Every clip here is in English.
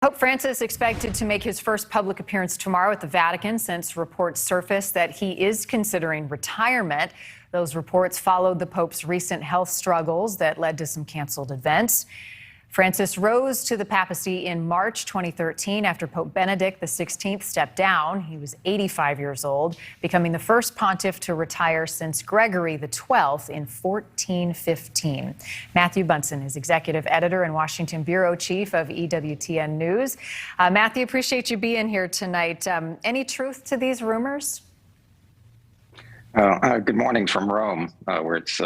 Pope Francis expected to make his first public appearance tomorrow at the Vatican since reports surfaced that he is considering retirement. Those reports followed the Pope's recent health struggles that led to some canceled events. Francis rose to the papacy in March 2013 after Pope Benedict XVI stepped down. He was 85 years old, becoming the first pontiff to retire since Gregory XII in 1415. Matthew Bunson is executive editor and Washington bureau chief of EWTN News. Matthew, appreciate you being here tonight. Any truth to these rumors? Good morning from Rome, where it's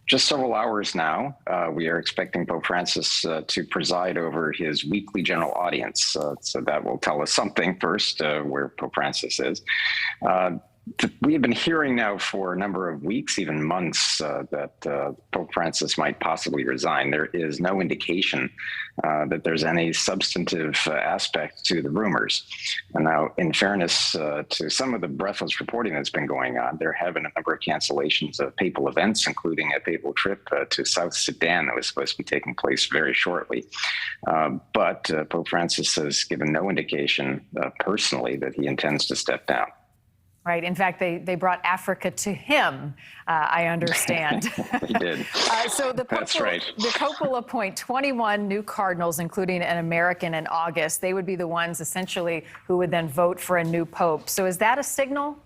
just several hours now. We are expecting Pope Francis to preside over his weekly general audience. So that will tell us something first, where Pope Francis is. We have been hearing now for a number of weeks, even months, that Pope Francis might possibly resign. There is no indication that there's any substantive aspect to the rumors. And now, in fairness to some of the breathless reporting that's been going on, there have been a number of cancellations of papal events, including a papal trip to South Sudan that was supposed to be taking place very shortly. But Pope Francis has given no indication personally that he intends to step down. Right. In fact, they brought Africa to him, I understand. They did. So the Pope, That's right. The Pope will appoint 21 new cardinals, including an American, in August. They would be the ones, essentially, who would then vote for a new pope. So is that a signal?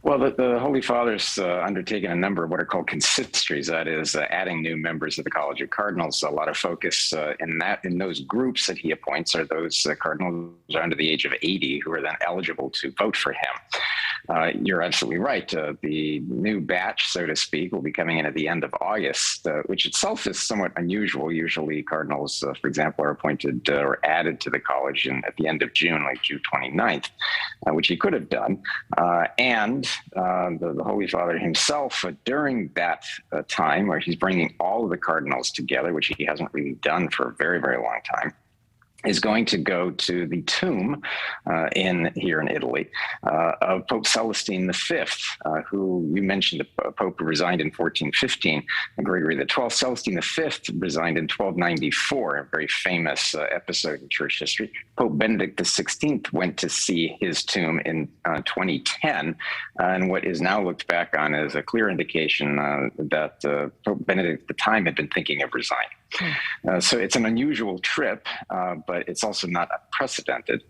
Well, the Holy Father's undertaken a number of what are called consistories, that is, adding new members of the College of Cardinals. A lot of focus in those groups that he appoints are those cardinals under the age of 80 who are then eligible to vote for him. You're absolutely right. The new batch, so to speak, will be coming in at the end of August, which itself is somewhat unusual. Usually cardinals, for example, are appointed or added to the college at the end of June, like June 29th, which he could have done. And the Holy Father himself, during that time, where he's bringing all of the cardinals together, which he hasn't really done for a very, very long time, is going to go to the tomb here in Italy of Pope Celestine V, who you mentioned, the Pope who resigned in 1415, Gregory XII. Celestine V resigned in 1294, a very famous episode in church history. Pope Benedict XVI went to see his tomb in 2010, and what is now looked back on as a clear indication that Pope Benedict at the time had been thinking of resigning. So it's an unusual trip, but it's also not unprecedented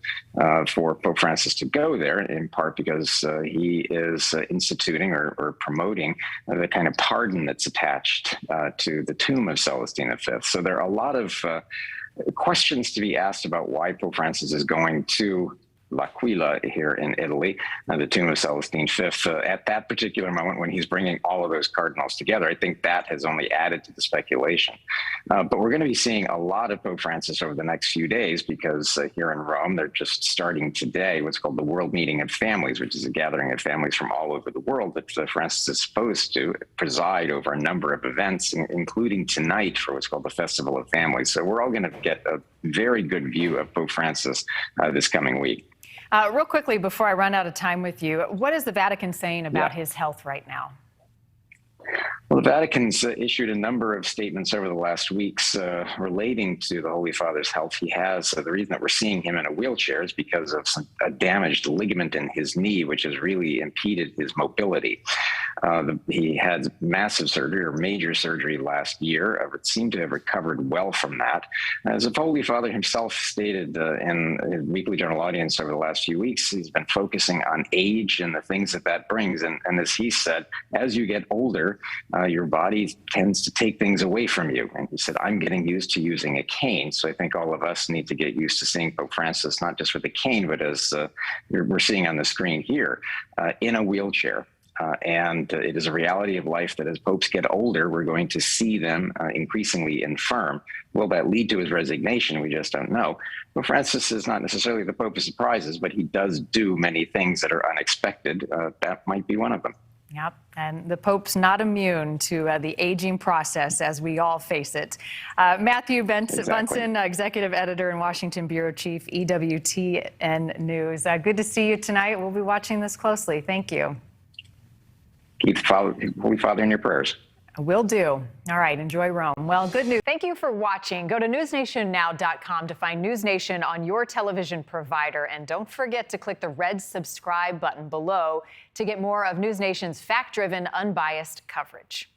for Pope Francis to go there, in part because he is instituting or promoting the kind of pardon that's attached to the tomb of Celestine V. So there are a lot of questions to be asked about why Pope Francis is going to L'Aquila here in Italy, the tomb of Celestine V, at that particular moment when he's bringing all of those cardinals together. I think that has only added to the speculation. But we're going to be seeing a lot of Pope Francis over the next few days because here in Rome, they're just starting today what's called the World Meeting of Families, which is a gathering of families from all over the world that Francis is supposed to preside over a number of events, including tonight for what's called the Festival of Families. So we're all going to get a very good view of Pope Francis this coming week. Real quickly, before I run out of time with you, what is the Vatican saying about his health right now? Well, the Vatican's issued a number of statements over the last weeks relating to the Holy Father's health. He has the reason that we're seeing him in a wheelchair is because of a damaged ligament in his knee, which has really impeded his mobility. He had massive surgery or major surgery last year, but seemed to have recovered well from that. As the Holy Father himself stated in his weekly general audience over the last few weeks, he's been focusing on age and the things that brings. And as he said, as you get older, your body tends to take things away from you. And he said, I'm getting used to using a cane. So I think all of us need to get used to seeing Pope Francis, not just with a cane, but as we're seeing on the screen here, in a wheelchair. And it is a reality of life that as popes get older, we're going to see them increasingly infirm. Will that lead to his resignation? We just don't know. But Francis is not necessarily the Pope of surprises, but he does do many things that are unexpected. That might be one of them. Yep, and the Pope's not immune to the aging process as we all face it. Matthew Bunson, Executive Editor and Washington Bureau Chief, EWTN News. Good to see you tonight. We'll be watching this closely. Thank you. Keep the Holy Father in your prayers. Will do. All right, enjoy Rome. Well, good news. Thank you for watching. Go to newsnationnow.com to find News Nation on your television provider. And don't forget to click the red subscribe button below to get more of News Nation's fact-driven, unbiased coverage.